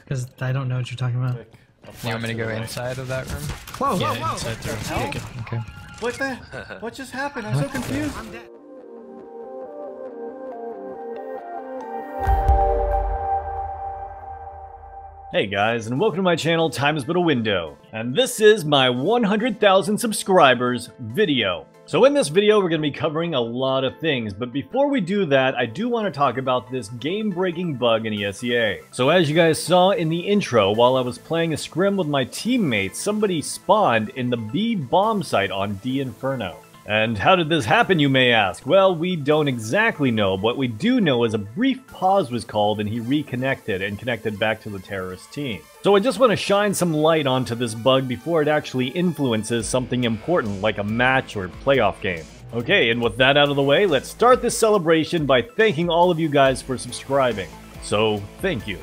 because I don't know what you're talking about. You want me to go inside of that room? Whoa, Yeah, whoa, whoa! inside the room. Help? Okay. What the? What just happened? I'm so confused. I'm dead. Hey guys, and welcome to my channel, Time is But a Window, and this is my 100,000 subscribers video. So in this video, we're going to be covering a lot of things, but before we do that, I do want to talk about this game-breaking bug in ESEA. So as you guys saw in the intro, while I was playing a scrim with my teammates, somebody spawned in the B bomb site on D Inferno. And how did this happen, you may ask? Well, we don't exactly know. What we do know is a brief pause was called and he reconnected and connected back to the terrorist team. So I just want to shine some light onto this bug before it actually influences something important like a match or playoff game. Okay, and with that out of the way, let's start this celebration by thanking all of you guys for subscribing. So, thank you.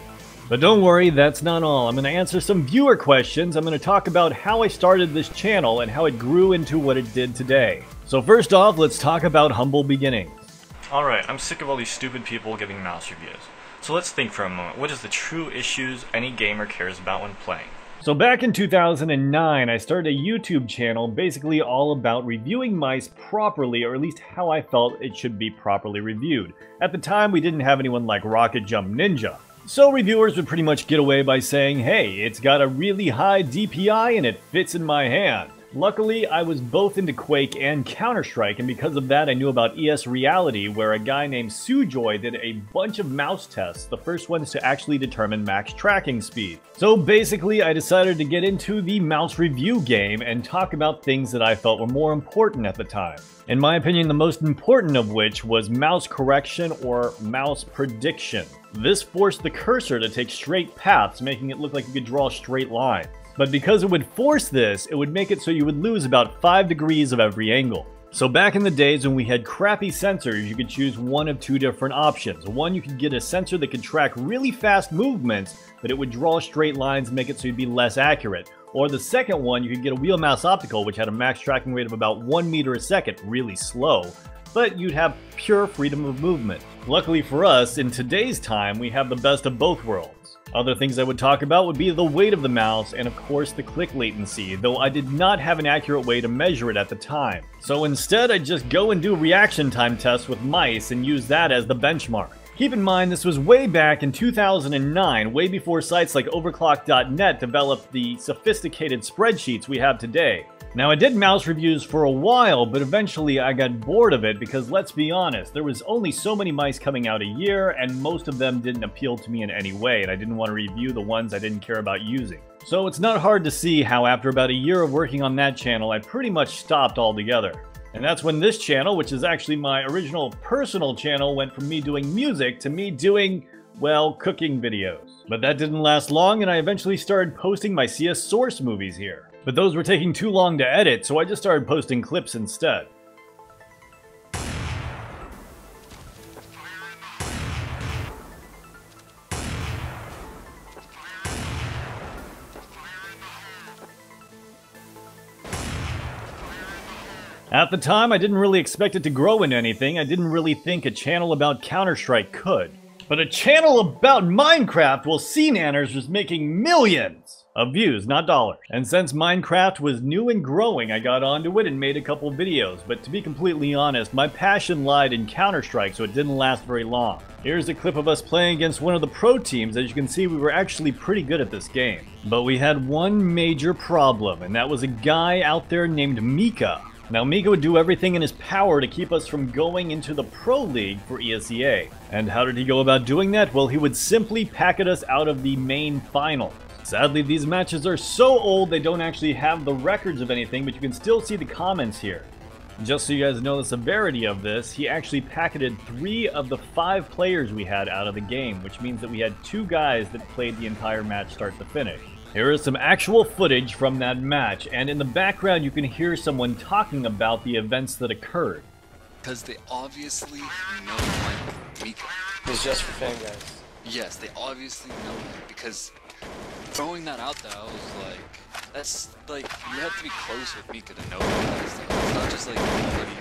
But don't worry, that's not all. I'm going to answer some viewer questions. I'm going to talk about how I started this channel and how it grew into what it did today. So first off, let's talk about humble beginnings. Alright, I'm sick of all these stupid people giving mouse reviews. So let's think for a moment. What is the true issues any gamer cares about when playing? So back in 2009, I started a YouTube channel basically all about reviewing mice properly, or at least how I felt it should be properly reviewed. At the time, we didn't have anyone like Rocket Jump Ninja. So reviewers would pretty much get away by saying, hey, it's got a really high DPI and it fits in my hand. Luckily, I was both into Quake and Counter-Strike, and because of that I knew about ES Reality, where a guy named Sujoy did a bunch of mouse tests, the first ones to actually determine max tracking speed. So basically, I decided to get into the mouse review game and talk about things that I felt were more important at the time. In my opinion, the most important of which was mouse correction or mouse prediction. This forced the cursor to take straight paths, making it look like you could draw straight lines. But because it would force this, it would make it so you would lose about 5 degrees of every angle. So back in the days when we had crappy sensors, you could choose one of two different options. One, you could get a sensor that could track really fast movements, but it would draw straight lines and make it so you'd be less accurate. Or the second one, you could get a wheel mouse optical, which had a max tracking rate of about 1 meter a second, really slow, but you'd have pure freedom of movement. Luckily for us, in today's time, we have the best of both worlds. Other things I would talk about would be the weight of the mouse and of course the click latency, though I did not have an accurate way to measure it at the time. So instead I'd just go and do reaction time tests with mice and use that as the benchmark. Keep in mind this was way back in 2009, way before sites like overclock.net developed the sophisticated spreadsheets we have today. Now I did mouse reviews for a while, but eventually I got bored of it because let's be honest, there was only so many mice coming out a year and most of them didn't appeal to me in any way and I didn't want to review the ones I didn't care about using. So it's not hard to see how after about a year of working on that channel I pretty much stopped altogether. And that's when this channel, which is actually my original personal channel, went from me doing music to me doing, well, cooking videos. But that didn't last long and I eventually started posting my CS Source movies here. But those were taking too long to edit, so I just started posting clips instead. At the time, I didn't really expect it to grow into anything. I didn't really think a channel about Counter-Strike could. But a channel about Minecraft, well, C-Nanners was making millions of views, not dollars. And since Minecraft was new and growing, I got onto it and made a couple videos. But to be completely honest, my passion lied in Counter-Strike, so it didn't last very long. Here's a clip of us playing against one of the pro teams. As you can see, we were actually pretty good at this game. But we had one major problem, and that was a guy out there named Mika. Now, Mika would do everything in his power to keep us from going into the Pro League for ESEA. And how did he go about doing that? Well, he would simply packet us out of the main final. Sadly, these matches are so old they don't actually have the records of anything, but you can still see the comments here. Just so you guys know the severity of this, he actually packeted 3 of the 5 players we had out of the game, which means that we had 2 guys that played the entire match start to finish. Here is some actual footage from that match, and in the background you can hear someone talking about the events that occurred. Because they obviously know like Mika. It's just for fan guys. Yes, they obviously know him, because throwing that out there, I was like, that's like, you have to be close with Mika to know that stuff. It's not just like anybody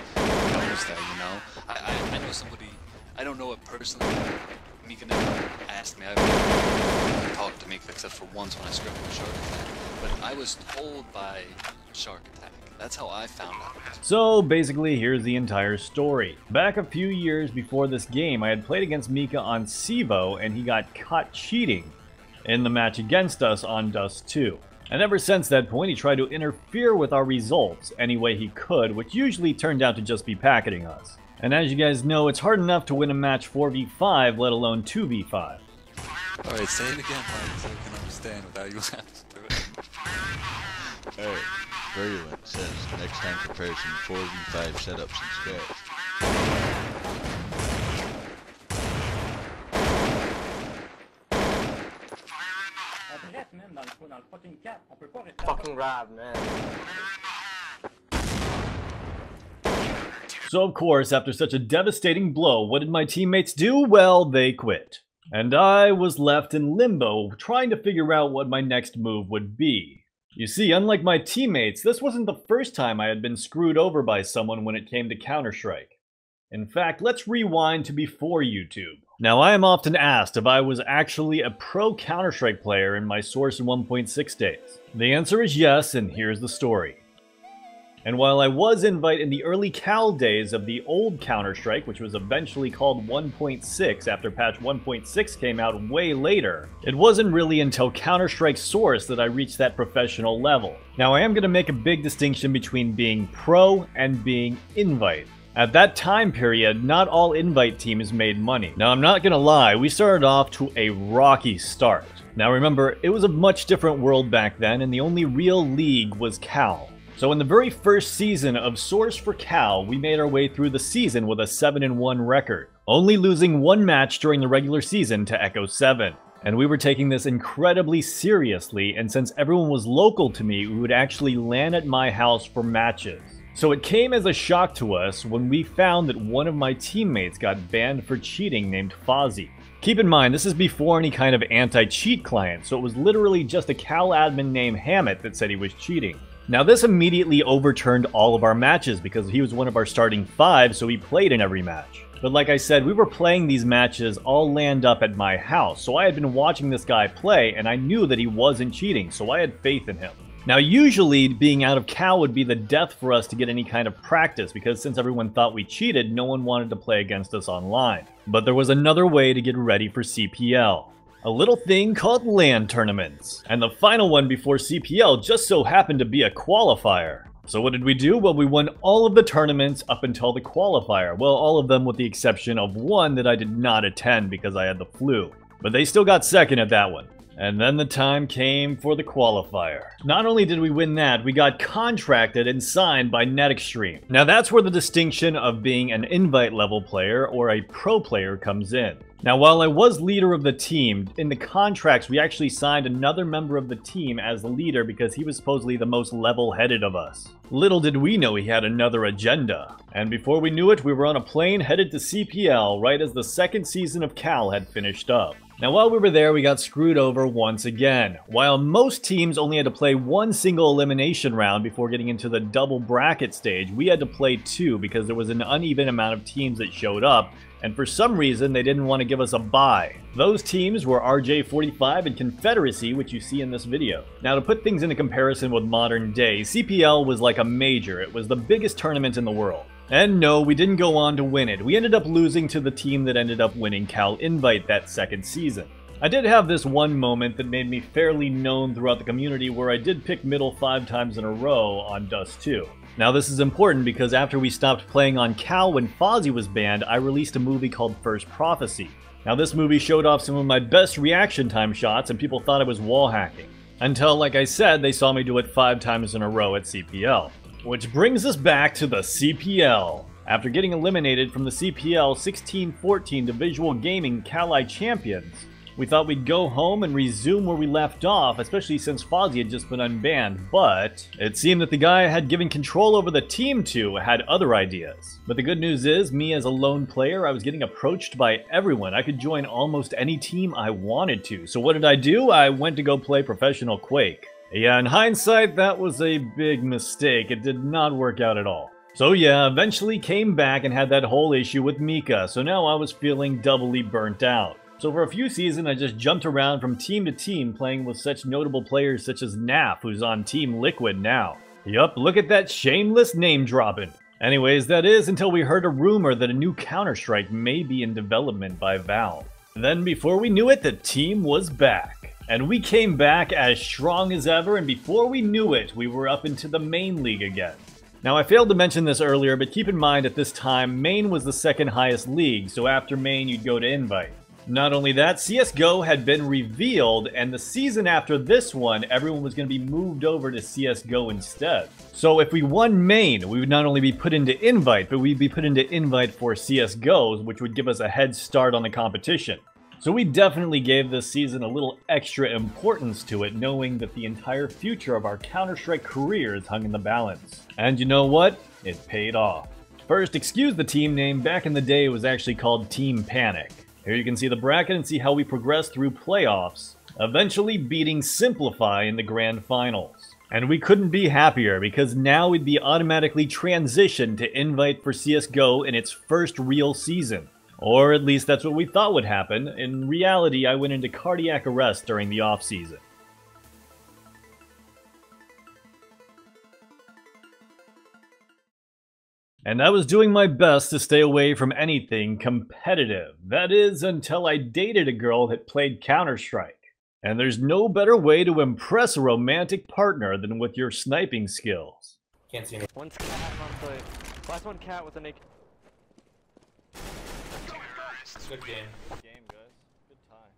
knows that, you know? I know somebody, I don't know it personally, Mika never asked me. I haven't talked to Mika except for once when I scripted Shark Attack. But I was told by Shark Attack. That's how I found out. So basically, here's the entire story. Back a few years before this game, I had played against Mika on Sivo, and he got caught cheating in the match against us on Dust 2. And ever since that point, he tried to interfere with our results any way he could, which usually turned out to just be packeting us. And as you guys know, it's hard enough to win a match 4v5, let alone 2v5. Alright, say it again, Mike, so I can understand without you having to do it. Alright, Virulent says, next time comparison 4v5 setups from scratch. Fucking rad, man. So of course, after such a devastating blow, what did my teammates do? Well, they quit. And I was left in limbo, trying to figure out what my next move would be. You see, unlike my teammates, this wasn't the first time I had been screwed over by someone when it came to Counter-Strike. In fact, let's rewind to before YouTube. Now, I am often asked if I was actually a pro Counter-Strike player in my Source 1.6 days. The answer is yes, and here's the story. And while I was invite in the early Cal days of the old Counter-Strike, which was eventually called 1.6 after patch 1.6 came out way later, it wasn't really until Counter-Strike Source that I reached that professional level. Now I am going to make a big distinction between being pro and being invite. At that time period, not all invite teams made money. Now I'm not gonna lie, we started off to a rocky start. Now remember, it was a much different world back then, and the only real league was Cal. So in the very first season of Source for Cal, we made our way through the season with a 7-1 record, only losing one match during the regular season to Echo 7. And we were taking this incredibly seriously, and since everyone was local to me, we would actually land at my house for matches. So it came as a shock to us when we found that one of my teammates got banned for cheating named Fozzie. Keep in mind, this is before any kind of anti-cheat client, so it was literally just a Cal admin named Hammett that said he was cheating. Now this immediately overturned all of our matches because he was one of our starting 5, so he played in every match. But like I said, we were playing these matches all land up at my house, so I had been watching this guy play and I knew that he wasn't cheating, so I had faith in him. Now usually, being out of Cal would be the death for us to get any kind of practice, because since everyone thought we cheated, no one wanted to play against us online. But there was another way to get ready for CPL. A little thing called LAN tournaments. And the final one before CPL just so happened to be a qualifier. So what did we do? Well, we won all of the tournaments up until the qualifier. Well, all of them with the exception of one that I did not attend because I had the flu. But they still got second at that one. And then the time came for the qualifier. Not only did we win that, we got contracted and signed by NetExtreme. Now that's where the distinction of being an invite level player or a pro player comes in. Now while I was leader of the team, in the contracts we actually signed another member of the team as the leader because he was supposedly the most level-headed of us. Little did we know he had another agenda. And before we knew it, we were on a plane headed to CPL right as the second season of Cal had finished up. Now while we were there, we got screwed over once again. While most teams only had to play one single elimination round before getting into the double bracket stage, we had to play 2 because there was an uneven amount of teams that showed up, and for some reason they didn't want to give us a bye. Those teams were RJ45 and Confederacy, which you see in this video. Now to put things into comparison with modern day, CPL was like a major. It was the biggest tournament in the world. And no, we didn't go on to win it. We ended up losing to the team that ended up winning Cal Invite that second season. I did have this one moment that made me fairly known throughout the community where I did pick middle 5 times in a row on Dust 2. Now this is important because after we stopped playing on Cal when Fozzie was banned, I released a movie called First Prophecy. Now this movie showed off some of my best reaction time shots and people thought I was wall hacking. Until, like I said, they saw me do it 5 times in a row at CPL. Which brings us back to the CPL. After getting eliminated from the CPL 16-14 to Visual Gaming Cali Champions, we thought we'd go home and resume where we left off, especially since Fozzie had just been unbanned, but it seemed that the guy I had given control over the team to had other ideas. But the good news is, me as a lone player, I was getting approached by everyone. I could join almost any team I wanted to. So what did I do? I went to go play professional Quake. Yeah, in hindsight, that was a big mistake. It did not work out at all. So yeah, eventually came back and had that whole issue with Mika, so now I was feeling doubly burnt out. So for a few seasons, I just jumped around from team to team playing with such notable players such as Naf, who's on Team Liquid now. Yup, look at that shameless name dropping. Anyways, that is until we heard a rumor that a new Counter-Strike may be in development by Valve. Then before we knew it, the team was back. And we came back as strong as ever, and before we knew it, we were up into the main league again. Now, I failed to mention this earlier, but keep in mind at this time, main was the second highest league, so after main you'd go to invite. Not only that, CSGO had been revealed, and the season after this one, everyone was going to be moved over to CSGO instead. So if we won main, we would not only be put into invite, but we'd be put into invite for CSGO, which would give us a head start on the competition. So we definitely gave this season a little extra importance to it, knowing that the entire future of our Counter-Strike careers hung in the balance. And you know what? It paid off. First, excuse the team name, back in the day it was actually called Team Panic. Here you can see the bracket and see how we progressed through playoffs, eventually beating Simplify in the grand finals. And we couldn't be happier, because now we'd be automatically transitioned to invite for CSGO in its first real season. Or at least that's what we thought would happen. In reality, I went into cardiac arrest during the off-season. And I was doing my best to stay away from anything competitive. That is, until I dated a girl that played Counter-Strike. And there's no better way to impress a romantic partner than with your sniping skills. Can't see me. One's cat on play. Last one cat with a naked. Good game. Guys. Good time.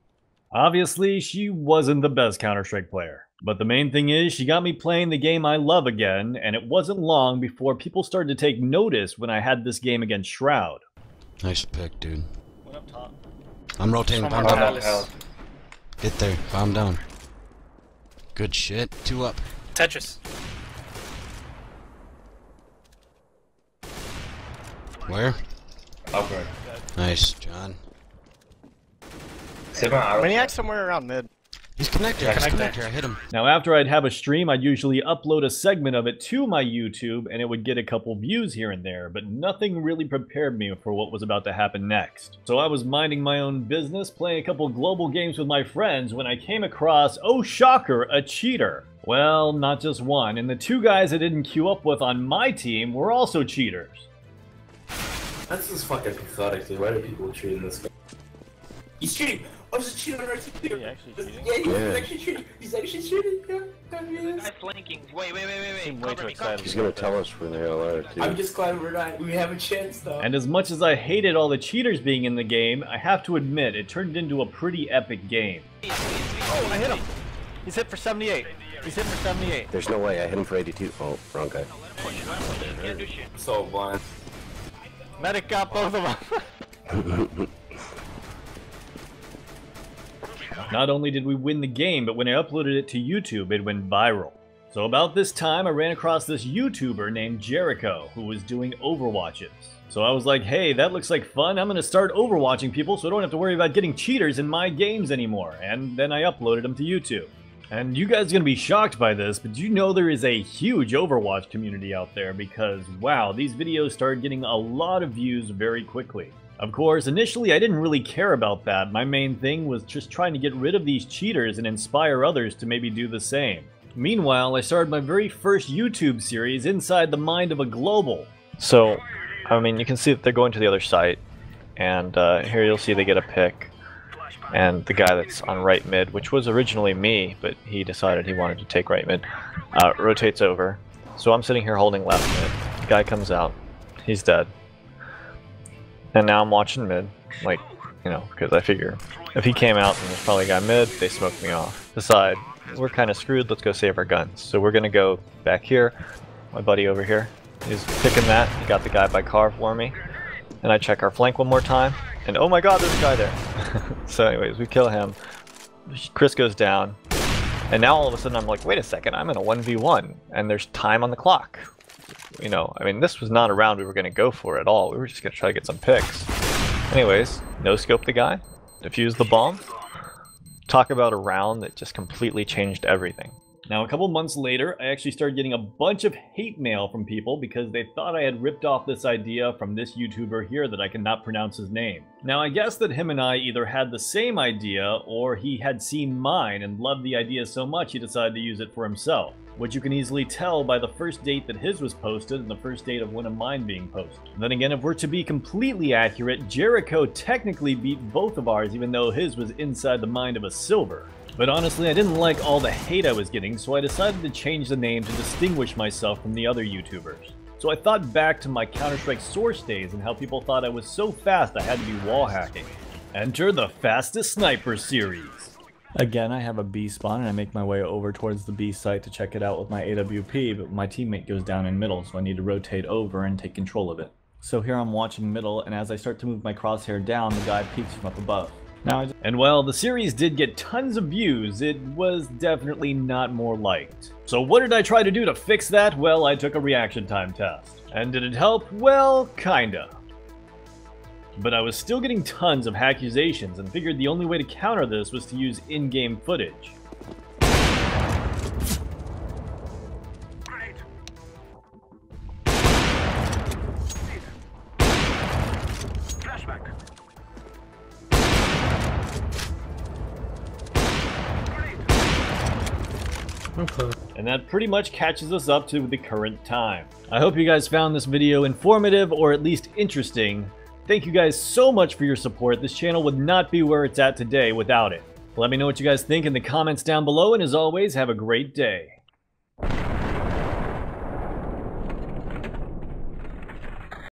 Obviously, she wasn't the best Counter-Strike player. But the main thing is, she got me playing the game I love again, and it wasn't long before people started to take notice when I had this game against Shroud. Nice pick, dude. One up top. I'm rotating. Bomb down. Get there. Bomb down. Good shit. 2 up. Tetris. Where? Upward. Nice, John. Maniac somewhere around mid. He's connected. He's connected. I hit him. Now after I'd have a stream, I'd usually upload a segment of it to my YouTube, and it would get a couple views here and there, but nothing really prepared me for what was about to happen next. So I was minding my own business, playing a couple global games with my friends, when I came across, oh shocker, a cheater. Well, not just one, and the 2 guys I didn't queue up with on my team were also cheaters. That's just fucking pathetic, dude. Why do people cheat in this game? He's cheating! I was just cheating on our team. Is he actually cheating? Yeah, he's actually cheating. He's actually cheating. Yeah, Guy flanking. Wait. Seem way too excited. He's gonna tell us when they are, too. I'm just glad we have a chance, though. And as much as I hated all the cheaters being in the game, I have to admit, it turned into a pretty epic game. Oh, I hit him! He's hit for 78. He's hit for 78. There's no way. I hit him for 82. Oh, wrong guy. So blind. Medic got both of them. Not only did we win the game, but when I uploaded it to YouTube, it went viral. So about this time, I ran across this YouTuber named Jericho, who was doing Overwatches. So I was like, hey, that looks like fun, I'm gonna start Overwatching people so I don't have to worry about getting cheaters in my games anymore. And then I uploaded them to YouTube. And you guys are gonna be shocked by this, but do you know there is a huge Overwatch community out there? Because, wow, these videos started getting a lot of views very quickly. Of course, initially I didn't really care about that. My main thing was just trying to get rid of these cheaters and inspire others to maybe do the same. Meanwhile, I started my very first YouTube series inside the mind of a global. So, I mean, you can see that they're going to the other site, and here you'll see they get a pick. And the guy that's on right mid, which was originally me, but he decided he wanted to take right mid, rotates over. So I'm sitting here holding left mid. The guy comes out. He's dead. And now I'm watching mid, like, you know, because I figure if he came out and there's probably a guy mid, they smoked me off. Decide, we're kind of screwed, let's go save our guns. So we're going to go back here. My buddy over here, he's picking that. He got the guy by car for me. And I check our flank one more time. And oh my god, there's a guy there. So anyways, we kill him. Chris goes down. And now all of a sudden I'm like, wait a second, I'm in a 1v1. And there's time on the clock. You know, I mean, this was not a round we were going to go for at all. We were just going to try to get some picks. Anyways, no-scope the guy. Defuse the bomb. Talk about a round that just completely changed everything. Now, a couple months later, I actually started getting a bunch of hate mail from people because they thought I had ripped off this idea from this YouTuber here that I cannot pronounce his name. Now, I guess that him and I either had the same idea or he had seen mine and loved the idea so much he decided to use it for himself, which you can easily tell by the first date that his was posted and the first date of one of mine being posted. Then again, if we're to be completely accurate, Jericho technically beat both of ours even though his was inside the mind of a silver. But honestly, I didn't like all the hate I was getting, so I decided to change the name to distinguish myself from the other YouTubers. So I thought back to my Counter-Strike Source days and how people thought I was so fast I had to be wall hacking. Enter the Fastest Sniper series. Again, I have a B spawn and I make my way over towards the B site to check it out with my AWP, but my teammate goes down in middle, so I need to rotate over and take control of it. So here I'm watching middle, and as I start to move my crosshair down, the guy peeks from up above. And while the series did get tons of views, it was definitely not more liked. So what did I try to do to fix that? Well, I took a reaction time test. And did it help? Well, kinda. But I was still getting tons of accusations and figured the only way to counter this was to use in-game footage. And that pretty much catches us up to the current time. I hope you guys found this video informative or at least interesting. Thank you guys so much for your support. This channel would not be where it's at today without it. Let me know what you guys think in the comments down below, and as always, have a great day.